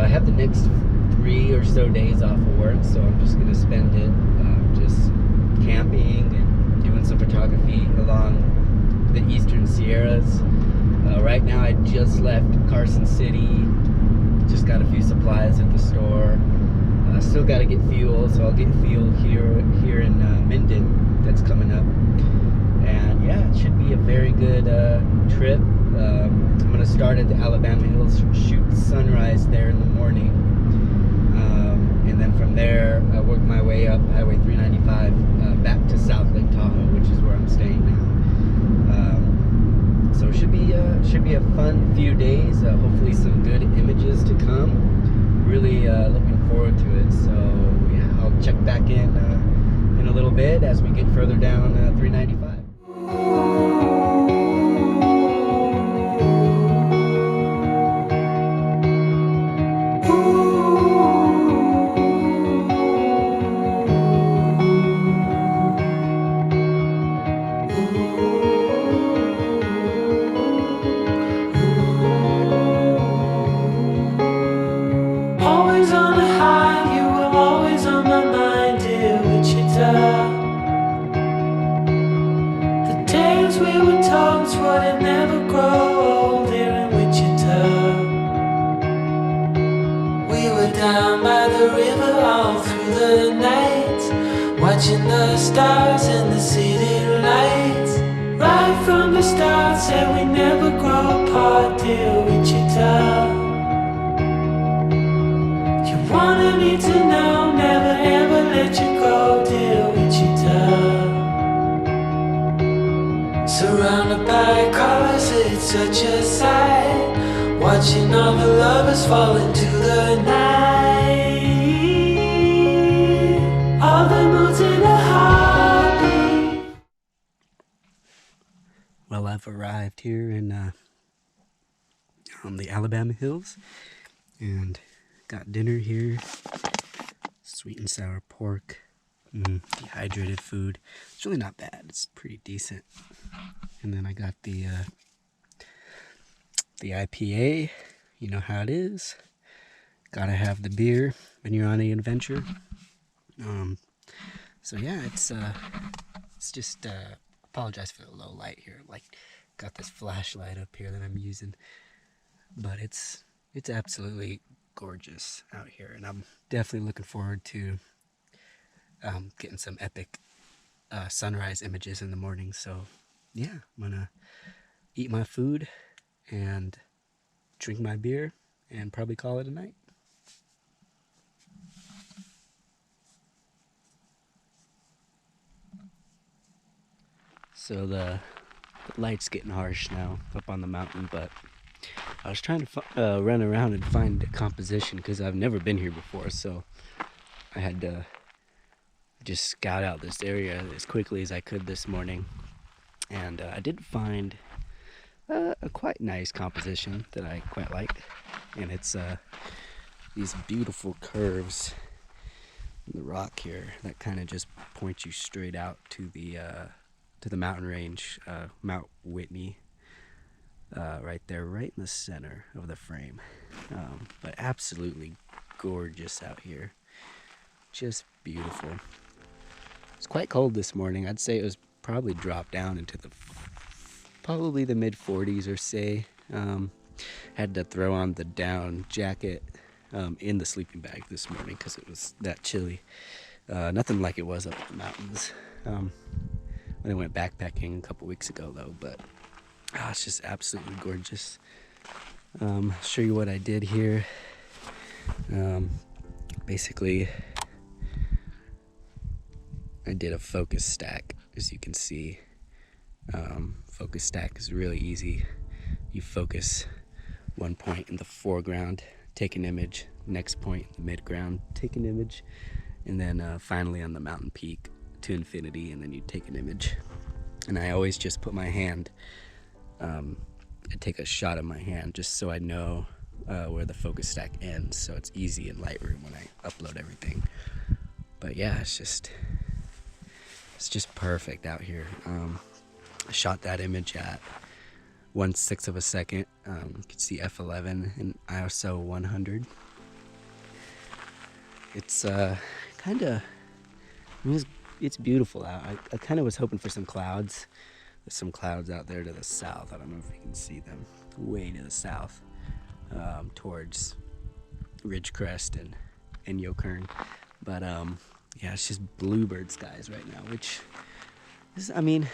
have the next 3 or so days off of work, so I'm just gonna spend it just camping and doing some photography along the eastern Sierras. Right now I just left Carson City, just got a few supplies at the store. Still got to get fuel, so I'll get fuel here in Minden that's coming up. And yeah, it should be a very good trip. I'm going to start at the Alabama Hills, shoot sunrise there in the morning. And then from there, work my way up Highway 395 back to South Lake Tahoe, which is where I'm staying now. So it should be a fun few days. Hopefully some good images to come. Really looking forward to it. So yeah, I'll check back in a little bit as we get further down 395. Down by the river all through the night, watching the stars and the city lights. Right from the start, said we never grow apart, dear Wichita. You wanted me to know, never ever let you go, dear Wichita. Surrounded by colors, it's such a sight, watching all the lovers fall into the night. All the moods in a heartbeat. Well, I've arrived here in the Alabama Hills and got dinner here. Sweet and sour pork, dehydrated food. It's really not bad. It's pretty decent. And then I got the IPA. You know how it is. Gotta have the beer when you're on an adventure. So yeah, it's just apologize for the low light here. Like, got this flashlight up here that I'm using, but it's absolutely gorgeous out here, and I'm definitely looking forward to getting some epic sunrise images in the morning. So yeah, I'm gonna eat my food and drink my beer and probably call it a night. So the light's getting harsh now up on the mountain, but I was trying to run around and find a composition because I've never been here before, so I had to just scout out this area as quickly as I could this morning. And I did find a quite nice composition that I quite like, and it's these beautiful curves in the rock here that kind of just point you straight out to the mountain range, Mount Whitney, right there, right in the center of the frame. But absolutely gorgeous out here, just beautiful. It's quite cold this morning. I'd say it was probably dropped down into probably the mid 40s or say. Had to throw on the down jacket in the sleeping bag this morning because it was that chilly. Nothing like it was up in the mountains when I went backpacking a couple weeks ago though, but it's just absolutely gorgeous. I'll show you what I did here. Basically I did a focus stack, as you can see. Focus stack is really easy. You focus one point in the foreground, take an image, next point in the midground, take an image, and then finally on the mountain peak to infinity, and then you take an image. And I always just put my hand, I take a shot of my hand just so I know where the focus stack ends, so it's easy in Lightroom when I upload everything. But yeah, it's just perfect out here. I shot that image at 1/6 of a second. You can see f11 and ISO 100. It's kind of, I mean, it's beautiful out. I kind of was hoping for some clouds. There's some clouds out there to the south. I don't know if you can see them, way to the south, towards Ridgecrest and Yokern. But yeah, it's just bluebird skies right now, which is, I mean,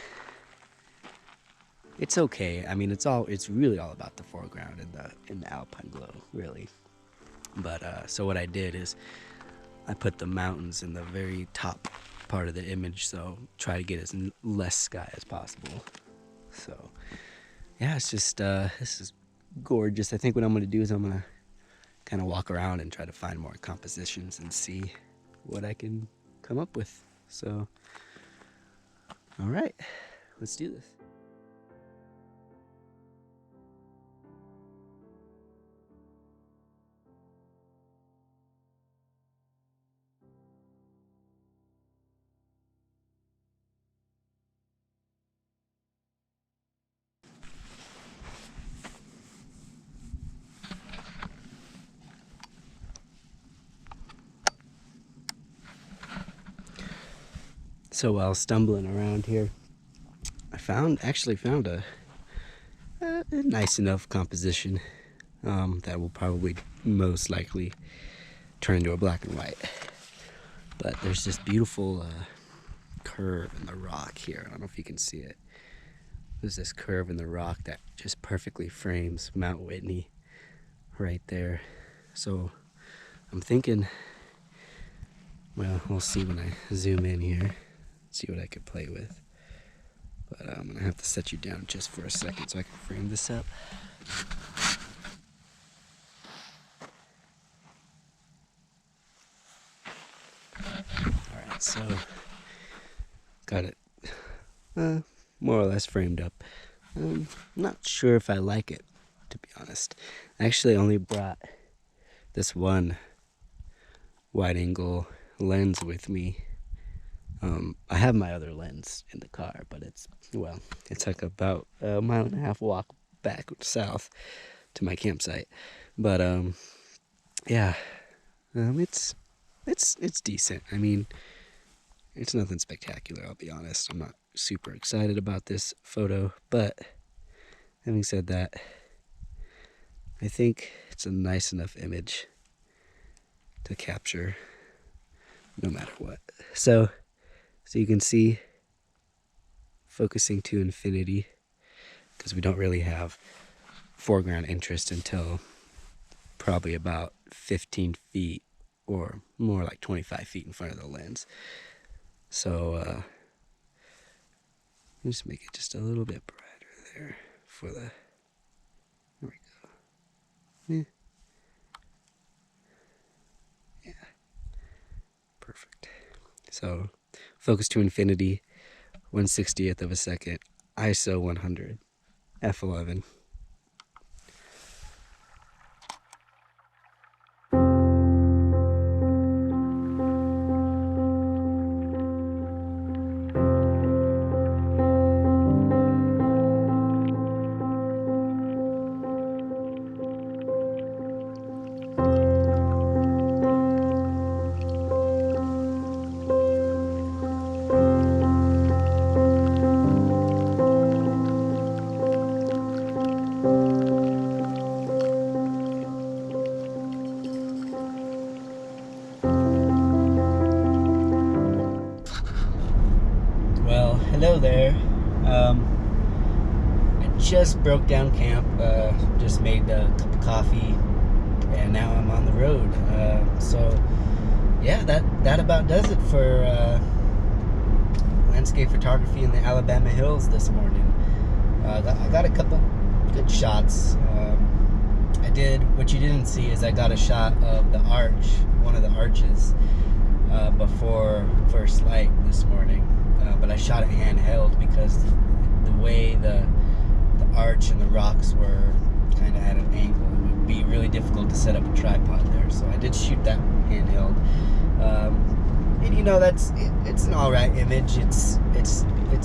it's okay. I mean, it's really all about the foreground and the alpine glow, really. But so what I did is I put the mountains in the very top part of the image, so try to get as less sky as possible. So yeah, it's just this is gorgeous. I think what I'm gonna do is I'm gonna kind of walk around and try to find more compositions and see what I can come up with. So all right, let's do this. So while stumbling around here, I actually found a nice enough composition that will probably most likely turn into a black and white. But there's this beautiful curve in the rock here. I don't know if you can see it. There's this curve in the rock that just perfectly frames Mount Whitney right there. So I'm thinking, well, we'll see when I zoom in here, see what I could play with. But I'm gonna have to set you down just for a second so I can frame this up. Alright, so got it more or less framed up. I'm not sure if I like it, to be honest. I actually only brought this one wide angle lens with me. I have my other lens in the car, but it's like about a 1.5 mile walk back south to my campsite. But yeah, it's decent. I mean, it's nothing spectacular, I'll be honest. I'm not super excited about this photo, but having said that, I think it's a nice enough image to capture no matter what. So you can see, focusing to infinity, because we don't really have foreground interest until probably about 15 feet or more, like 25 feet in front of the lens. So just make it just a little bit brighter there for the, there we go. Yeah. Yeah. Perfect. So focus to infinity, 1/60th of a second, ISO 100, f11. Hello there. I just broke down camp, just made a cup of coffee, and now I'm on the road. So yeah, that about does it for landscape photography in the Alabama hills this morning. I got a couple good shots. I did, what you didn't see is I got a shot of the arch, one of the arches, before first light this morning. But I shot it handheld because the way the arch and the rocks were kind of at an angle, it would be really difficult to set up a tripod there. So I did shoot that handheld. And you know, it's an alright image. It's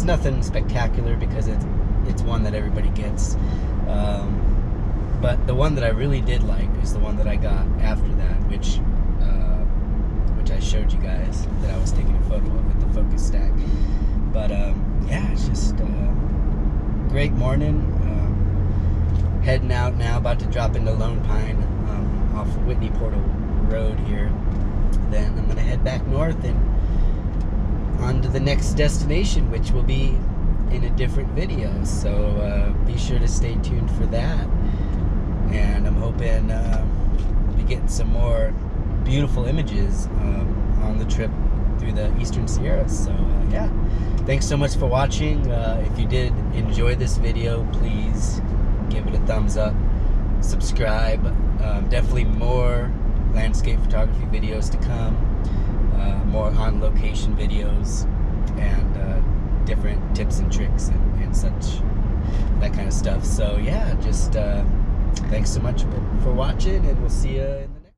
nothing spectacular because it's one that everybody gets. But the one that I really did like is the one that I got after that, which showed you guys that I was taking a photo of with the focus stack. But yeah, it's just great morning. Heading out now, about to drop into Lone Pine off Whitney Portal Road here. Then I'm gonna head back north and on to the next destination, which will be in a different video. So be sure to stay tuned for that. And I'm hoping we'll be getting some more beautiful images on the trip through the Eastern Sierras. So yeah, thanks so much for watching. If you did enjoy this video, please give it a thumbs up, subscribe. Definitely more landscape photography videos to come, more on location videos, and different tips and tricks and such, that kind of stuff. So yeah, just thanks so much for watching, and we'll see you